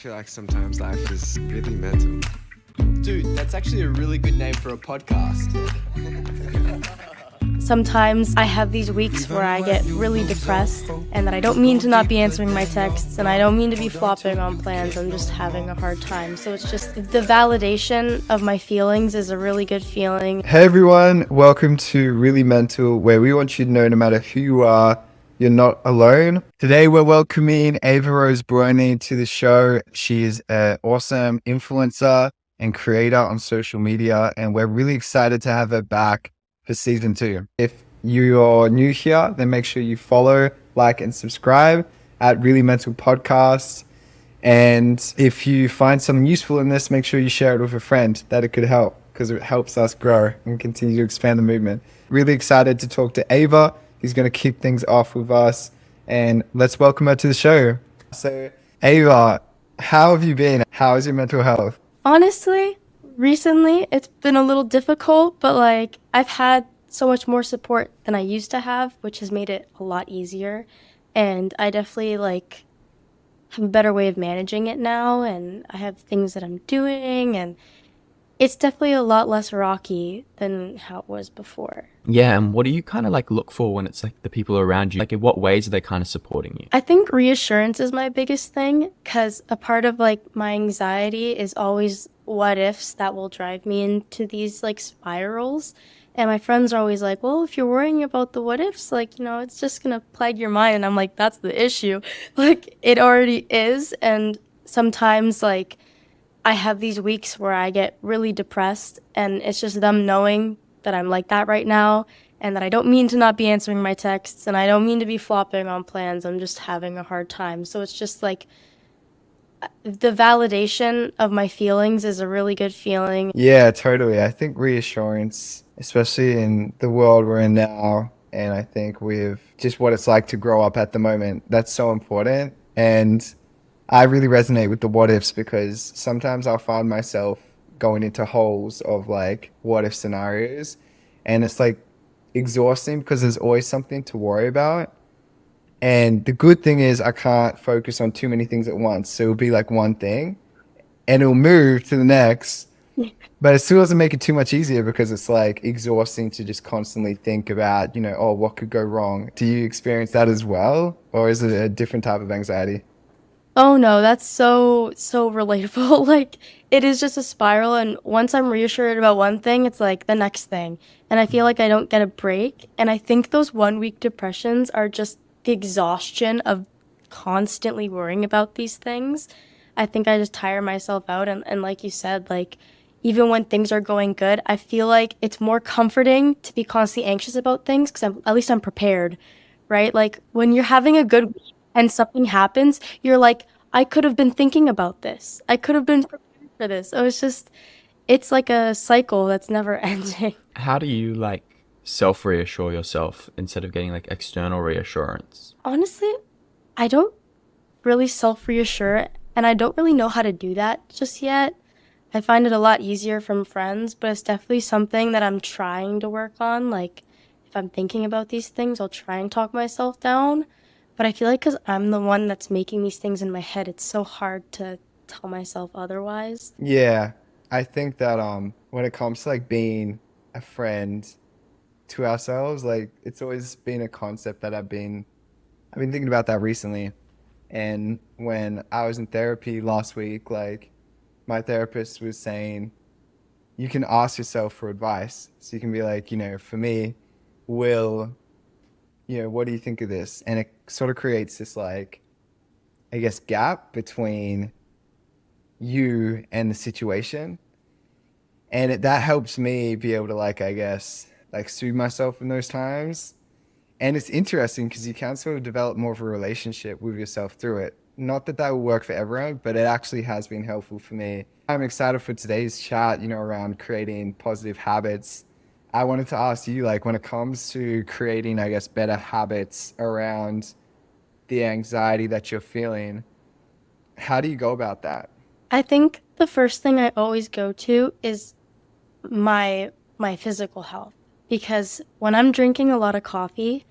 feel like sometimes life is really mental. Dude, that's actually a really good name for a podcast. Sometimes I have these weeks where I get really depressed and that I don't mean to not be answering my texts and I don't mean to be flopping on plans. I'm just having a hard time. So it's just the validation of my feelings is a really good feeling. Hey everyone, welcome to Really Mental, where we want you to know no matter who you are, you're not alone. Today we're welcoming Ava Rose Brony to the show. She is an awesome influencer and creator on social media, and we're really excited to have her back for season 2. If you're new here, then make sure you follow, like, and subscribe at Really Mental Podcast. And if you find something useful in this, make sure you share it with a friend that it could help, because it helps us grow and continue to expand the movement. Really excited to talk to Ava, who's going to kick things off with us. And let's welcome her to the show. So, Ava, how have you been? How is your mental health? Honestly, recently it's been a little difficult, but I've had so much more support than I used to have, which has made it a lot easier. And I definitely have a better way of managing it now, and I have things that I'm doing, and it's definitely a lot less rocky than how it was before. Yeah, and what do you kind of look for when it's the people around you? In what ways are they kind of supporting you? I think reassurance is my biggest thing, because a part of my anxiety is always what ifs that will drive me into these spirals. And my friends are always like, well, if you're worrying about the what ifs, it's just gonna plague your mind. And I'm like, that's the issue. It already is. And sometimes I have these weeks where I get really depressed, and it's just them knowing that I'm like that right now, and that I don't mean to not be answering my texts, and I don't mean to be flopping on plans. I'm just having a hard time. So it's just the validation of my feelings is a really good feeling. Yeah, totally. I think reassurance, especially in the world we're in now, and I think with just what it's like to grow up at the moment, that's so important. And I really resonate with the what ifs, because sometimes I'll find myself going into holes of what if scenarios, and it's exhausting because there's always something to worry about. And the good thing is I can't focus on too many things at once. So it'll be one thing and it'll move to the next, but it still doesn't make it too much easier, because it's exhausting to just constantly think about, oh, what could go wrong? Do you experience that as well? Or is it a different type of anxiety? Oh no, that's so relatable. It is just a spiral, and once I'm reassured about one thing, it's the next thing. And I feel like I don't get a break. And I think those 1 week depressions are just the exhaustion of constantly worrying about these things. I think I just tire myself out, and like you said, even when things are going good, I feel like it's more comforting to be constantly anxious about things, because at least I'm prepared, right? When you're having a good week and something happens, you're like, I could have been thinking about this. I could have been prepared for this. So it's like a cycle that's never ending. How do you self-reassure yourself instead of getting external reassurance? Honestly, I don't really self-reassure, and I don't really know how to do that just yet. I find it a lot easier from friends, but it's definitely something that I'm trying to work on. If I'm thinking about these things, I'll try and talk myself down. But I feel like because I'm the one that's making these things in my head, it's so hard to tell myself otherwise. Yeah, I think that when it comes to being a friend to ourselves, it's always been a concept that I've been thinking about that recently. And when I was in therapy last week, my therapist was saying, you can ask yourself for advice. So you can be for me, Will, what do you think of this? And it sort of creates this gap between you and the situation. And that helps me be able to soothe myself in those times. And it's interesting because you can sort of develop more of a relationship with yourself through it. Not that will work for everyone, but it actually has been helpful for me. I'm excited for today's chat, around creating positive habits. I wanted to ask you, when it comes to creating, better habits around the anxiety that you're feeling, how do you go about that? I think the first thing I always go to is my physical health, because when I'm drinking a lot of coffee,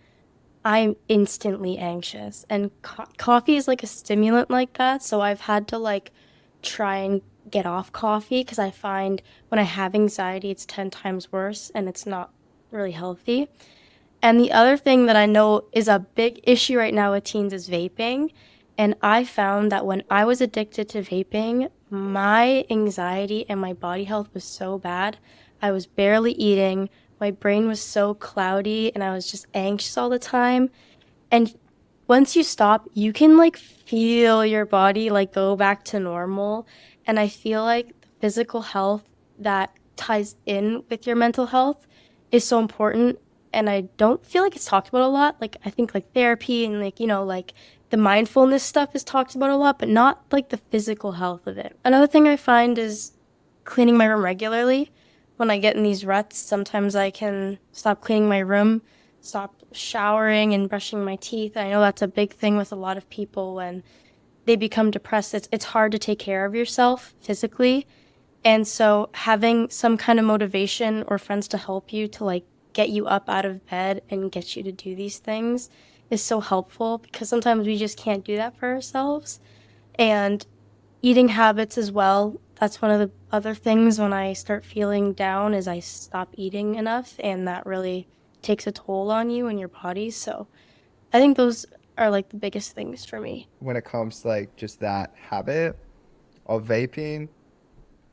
I'm instantly anxious. And coffee is like a stimulant like that. So I've had to like try and get off coffee because I find when I have anxiety, it's 10 times worse and it's not really healthy. And the other thing that I know is a big issue right now with teens is vaping. And I found that when I was addicted to vaping, my anxiety and my body health was so bad. I was barely eating. My brain was so cloudy and I was just anxious all the time. And once you stop, you can like feel your body like go back to normal. And I feel like the physical health that ties in with your mental health is so important. And I don't feel like it's talked about a lot. Like I think like therapy and like, like the mindfulness stuff is talked about a lot, but not like the physical health of it. Another thing I find is cleaning my room regularly. When I get in these ruts, sometimes I can stop cleaning my room, stop showering and brushing my teeth. I know that's a big thing with a lot of people when they become depressed. It's hard to take care of yourself physically. And so having some kind of motivation or friends to help you to like get you up out of bed and get you to do these things is so helpful because sometimes we just can't do that for ourselves. And eating habits as well. That's one of the other things when I start feeling down is I stop eating enough and that really takes a toll on you and your body. So I think those are like the biggest things for me. When it comes to like just that habit of vaping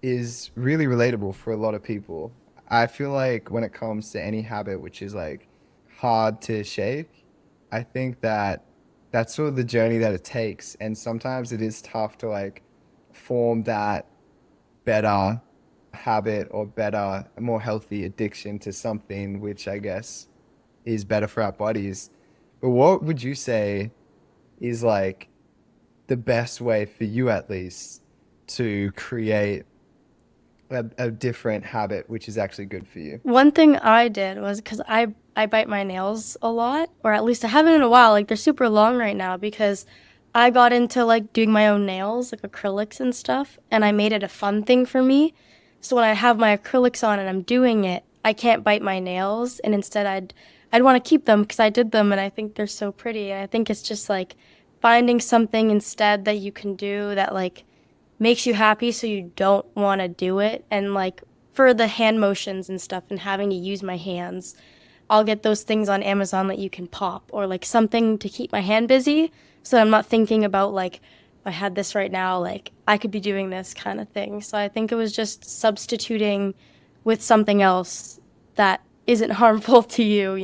is really relatable for a lot of people. I feel like when it comes to any habit which is like hard to shake, I think that that's sort of the journey that it takes. And sometimes it is tough to like form that better habit or better, more healthy addiction to something which I guess is better for our bodies. But what would you say is like the best way for you at least to create a different habit which is actually good for you? One thing I did was because I bite my nails a lot, or at least I haven't in a while. Like they're super long right now because I got into like doing my own nails, like acrylics and stuff, and I made it a fun thing for me. So when I have my acrylics on and I'm doing it, I can't bite my nails, and instead I'd want to keep them because I did them and I think they're so pretty. And I think it's just like finding something instead that you can do that like makes you happy so you don't want to do it. And like for the hand motions and stuff and having to use my hands, I'll get those things on Amazon that you can pop or like something to keep my hand busy so I'm not thinking about like if I had this right now, like I could be doing this kind of thing. So I think it was just substituting with something else that isn't harmful to you.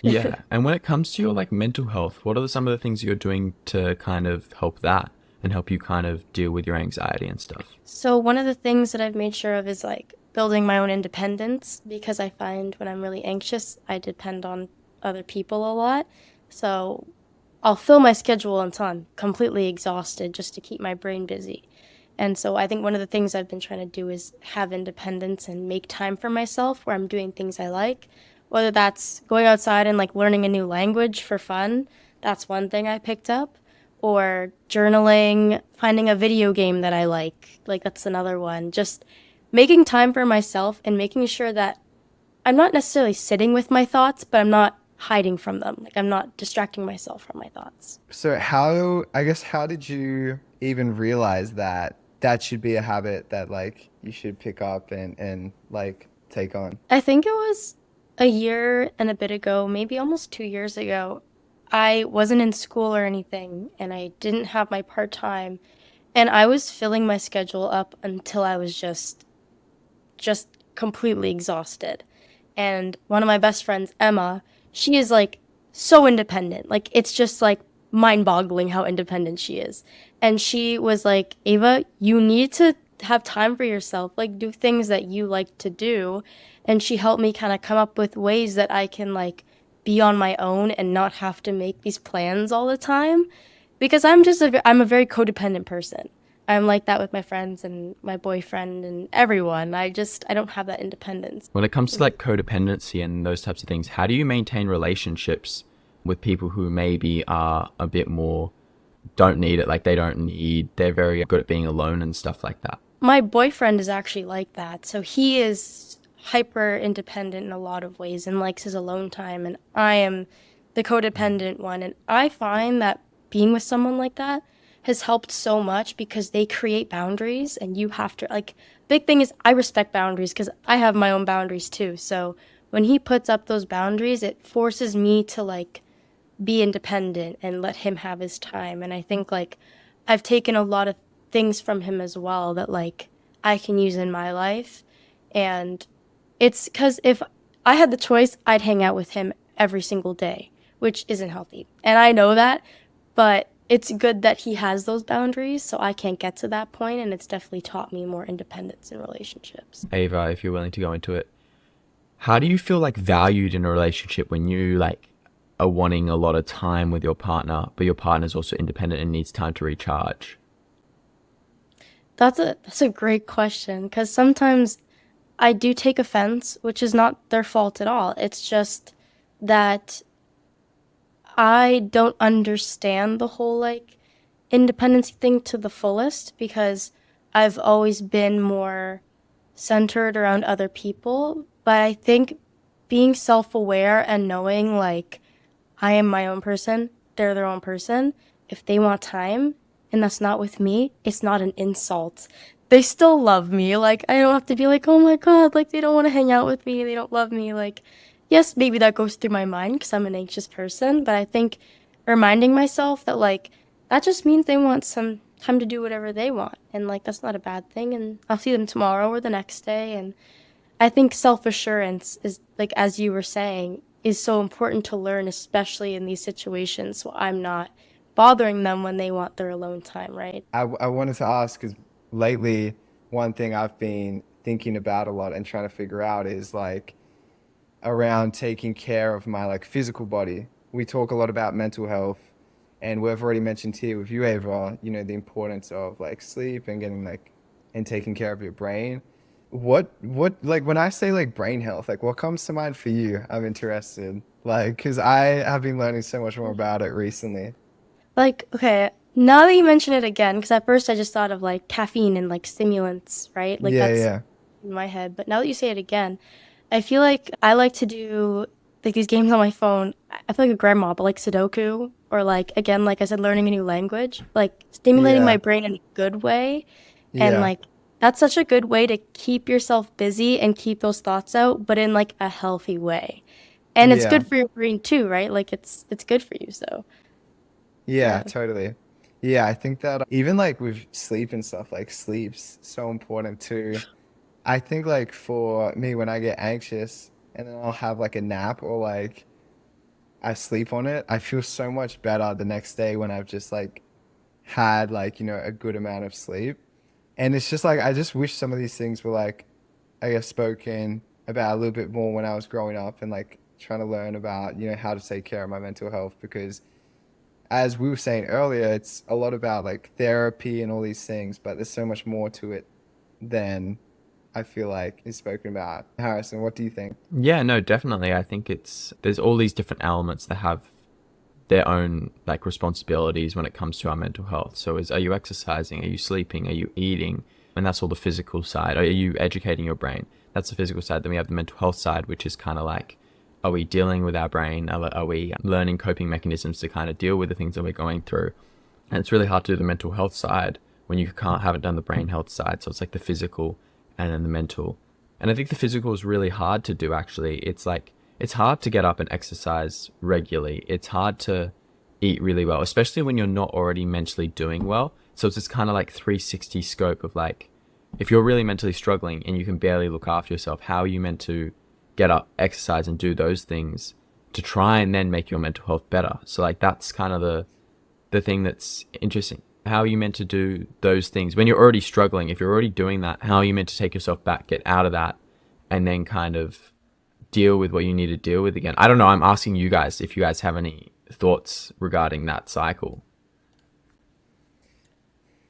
Yeah. And when it comes to your like mental health, what are some of the things you're doing to kind of help that and help you kind of deal with your anxiety and stuff? So one of the things that I've made sure of is like building my own independence because I find when I'm really anxious, I depend on other people a lot. So I'll fill my schedule until I'm completely exhausted just to keep my brain busy. And so I think one of the things I've been trying to do is have independence and make time for myself where I'm doing things I like, whether that's going outside and like learning a new language for fun. That's one thing I picked up. Or journaling, finding a video game that I like that's another one. Just making time for myself and making sure that I'm not necessarily sitting with my thoughts, but I'm not hiding from them. Like I'm not distracting myself from my thoughts. So how did you even realize that should be a habit that like you should pick up and like take on? I think it was a year and a bit ago, maybe almost 2 years ago. I wasn't in school or anything, and I didn't have my part-time, and I was filling my schedule up until I was just completely exhausted. And one of my best friends, Emma, she is like so independent. Like it's just like mind-boggling how independent she is. And she was like, Ava, you need to have time for yourself, like do things that you like to do. And she helped me kind of come up with ways that I can like be on my own and not have to make these plans all the time, because I'm a very codependent person. I'm like that with my friends and my boyfriend and everyone. I don't have that independence. When it comes to like codependency and those types of things, how do you maintain relationships with people who maybe are a bit more don't need it, like they're very good at being alone and stuff like that? My boyfriend is actually like that. So he is hyper independent in a lot of ways and likes his alone time, and I am the codependent one. And I find that being with someone like that has helped so much because they create boundaries and you have to, like, big thing is I respect boundaries because I have my own boundaries too. So when he puts up those boundaries, it forces me to like be independent and let him have his time. And I think like I've taken a lot of things from him as well that like I can use in my life. And it's because if I had the choice, I'd hang out with him every single day, which isn't healthy. And I know that, but it's good that he has those boundaries so I can't get to that point, and it's definitely taught me more independence in relationships. Ava, if you're willing to go into it, how do you feel like valued in a relationship when you like are wanting a lot of time with your partner, but your partner's also independent and needs time to recharge? That's a great question because sometimes I do take offense, which is not their fault at all. It's just that I don't understand the whole like independency thing to the fullest because I've always been more centered around other people. But I think being self-aware and knowing like I am my own person, they're their own person. If they want time and that's not with me, it's not an insult. They still love me. Like I don't have to be like, oh my God, like they don't want to hang out with me. They don't love me. Like, yes, maybe that goes through my mind because I'm an anxious person. But I think reminding myself that like that just means they want some time to do whatever they want. And like that's not a bad thing. And I'll see them tomorrow or the next day. And I think self-assurance is like, as you were saying, is so important to learn, especially in these situations. So I'm not bothering them when they want their alone time, right? I wanted to ask because lately, one thing I've been thinking about a lot and trying to figure out is like around taking care of my like physical body. We talk a lot about mental health, and we've already mentioned here with you, Ava, you know, the importance of like sleep and getting like and taking care of your brain. What like when I say like brain health, like what comes to mind for you? I'm interested. Like, because I have been learning so much more about it recently. Like, okay, now that you mention it again, because at first I just thought of like caffeine and like stimulants, right? Like Yeah, that's yeah. in my head. But now that you say it again, I feel like I like to do like these games on my phone. I feel like a grandma, but like Sudoku or like again, like I said, learning a new language, like stimulating my Yeah. brain in a good way. And Yeah. like that's such a good way to keep yourself busy and keep those thoughts out, but in like a healthy way. And it's Yeah. good for your brain too, right? Like it's good for you. So Yeah, yeah. totally. Yeah, I think that even like with sleep and stuff, like sleep's so important too. I think like for me when I get anxious and then I'll have like a nap or like I sleep on it, I feel so much better the next day when I've just like had like, you know, a good amount of sleep. And it's just like I just wish some of these things were like I guess spoken about a little bit more when I was growing up and like trying to learn about, you know, how to take care of my mental health because as we were saying earlier, it's a lot about like therapy and all these things, but there's so much more to it than I feel like is spoken about. Harrison, what do you think? Yeah, no, definitely. I think there's all these different elements that have their own like responsibilities when it comes to our mental health. So are you exercising? Are you sleeping? Are you eating? And that's all the physical side. Are you educating your brain? That's the physical side. Then we have the mental health side, which is kind of like, are we dealing with our brain? Are we learning coping mechanisms to kind of deal with the things that we're going through? And it's really hard to do the mental health side when you haven't done the brain health side. So it's like the physical and then the mental. And I think the physical is really hard to do actually. It's like it's hard to get up and exercise regularly. It's hard to eat really well, especially when you're not already mentally doing well. So it's this kind of like 360 scope of like, if you're really mentally struggling and you can barely look after yourself, how are you meant to get up, exercise, and do those things to try and then make your mental health better? So like that's kind of the thing that's interesting. How are you meant to do those things when you're already struggling? If you're already doing that, how are you meant to take yourself back, get out of that, and then kind of deal with what you need to deal with again? I don't know. I'm asking you guys if you guys have any thoughts regarding that cycle.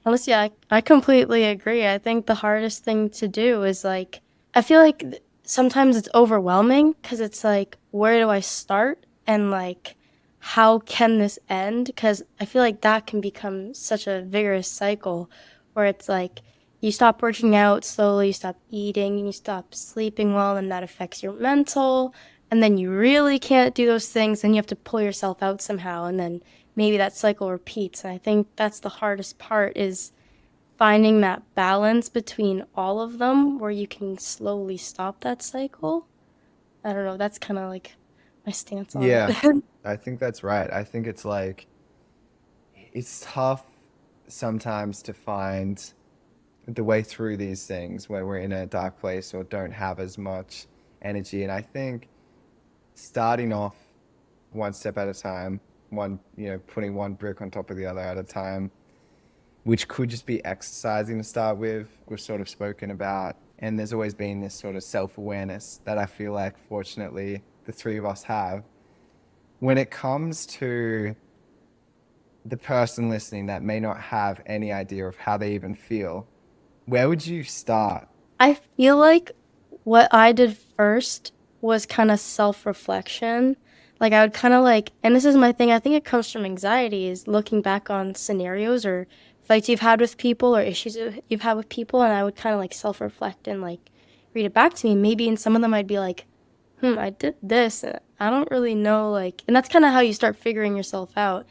Honestly, I completely agree. I think the hardest thing to do is like, I feel like sometimes it's overwhelming because it's like, where do I start? And like, how can this end? Because I feel like that can become such a vigorous cycle where it's like, you stop working out slowly, you stop eating, and you stop sleeping well, and that affects your mental. and then you really can't do those things, and you have to pull yourself out somehow, and then maybe that cycle repeats. And I think that's the hardest part, is finding that balance between all of them where you can slowly stop that cycle. I don't know, that's kind of like my stance on Yeah, it. I think that's right. I think it's like, it's tough sometimes to find the way through these things where we're in a dark place or don't have as much energy. And I think starting off one step at a time, putting one brick on top of the other at a time, which could just be exercising to start with, we've sort of spoken about. And there's always been this sort of self-awareness that I feel like, fortunately, the three of us have. When it comes to the person listening that may not have any idea of how they even feel, where would you start? I feel like what I did first was kind of self-reflection. Like I would kind of like, and this is my thing, I think it comes from anxiety, is looking back on scenarios or fights you've had with people or issues you've had with people, and I would kind of like self-reflect and like read it back to me. Maybe in some of them I'd be like, I did this, and I don't really know, like, and that's kind of how you start figuring yourself out.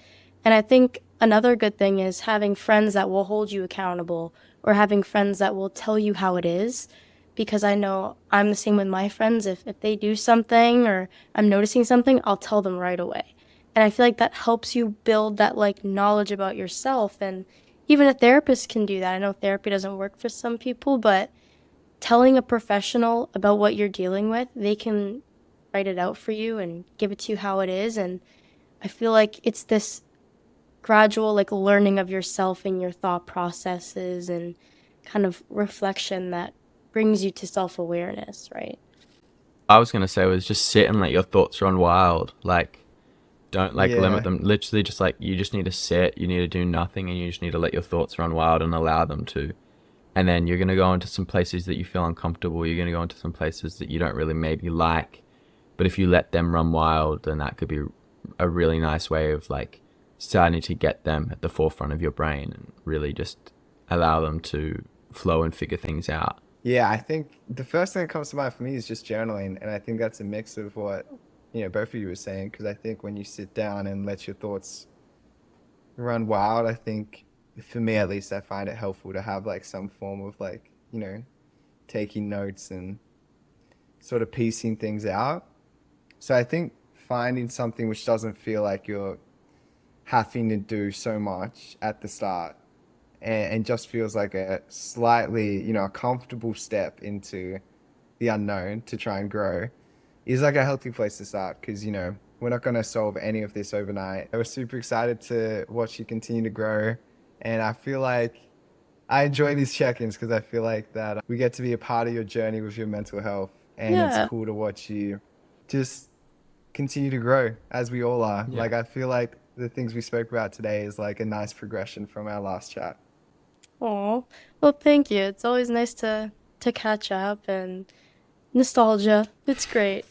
And I think another good thing is having friends that will hold you accountable, or having friends that will tell you how it is. Because I know I'm the same with my friends. If they do something or I'm noticing something, I'll tell them right away. And I feel like that helps you build that like knowledge about yourself. And even a therapist can do that. I know therapy doesn't work for some people, but telling a professional about what you're dealing with, they can write it out for you and give it to you how it is. And I feel like it's this gradual like learning of yourself and your thought processes and kind of reflection that brings you to self-awareness, right? I was gonna say was just sit and let your thoughts run wild. Like, don't like limit them. Literally, just like you just need to sit. You need to do nothing, and you just need to let your thoughts run wild and allow them to. And then you're gonna go into some places that you feel uncomfortable. You're gonna go into some places that you don't really maybe like. But if you let them run wild, then that could be a really nice way of like starting to get them at the forefront of your brain and really just allow them to flow and figure things out. Yeah, I think the first thing that comes to mind for me is just journaling. And I think that's a mix of what, both of you were saying. Because I think when you sit down and let your thoughts run wild, I think, for me at least, I find it helpful to have like some form of like, taking notes and sort of piecing things out. So I think finding something which doesn't feel like you're having to do so much at the start, and just feels like a slightly, a comfortable step into the unknown to try and grow, is like a healthy place to start. Because, we're not going to solve any of this overnight. I was super excited to watch you continue to grow. And I feel like I enjoy these check-ins because I feel like that we get to be a part of your journey with your mental health. And it's cool to watch you just continue to grow, as we all are. Like, I feel like the things we spoke about today is like a nice progression from our last chat. Oh, well, thank you. It's always nice to catch up, and nostalgia. It's great.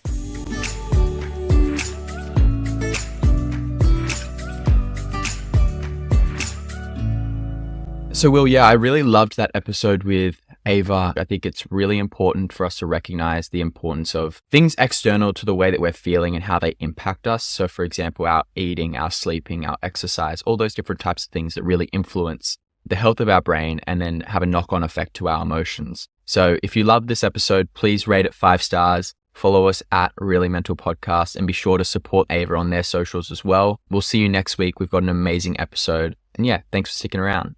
So, Will, yeah, I really loved that episode with Ava. I think it's really important for us to recognize the importance of things external to the way that we're feeling and how they impact us. So, for example, our eating, our sleeping, our exercise, all those different types of things that really influence the health of our brain and then have a knock-on effect to our emotions. So if you love this episode, please rate it 5 stars, follow us at Really Mental Podcast, and be sure to support Ava on their socials as well. We'll see you next week. We've got an amazing episode. And yeah, thanks for sticking around.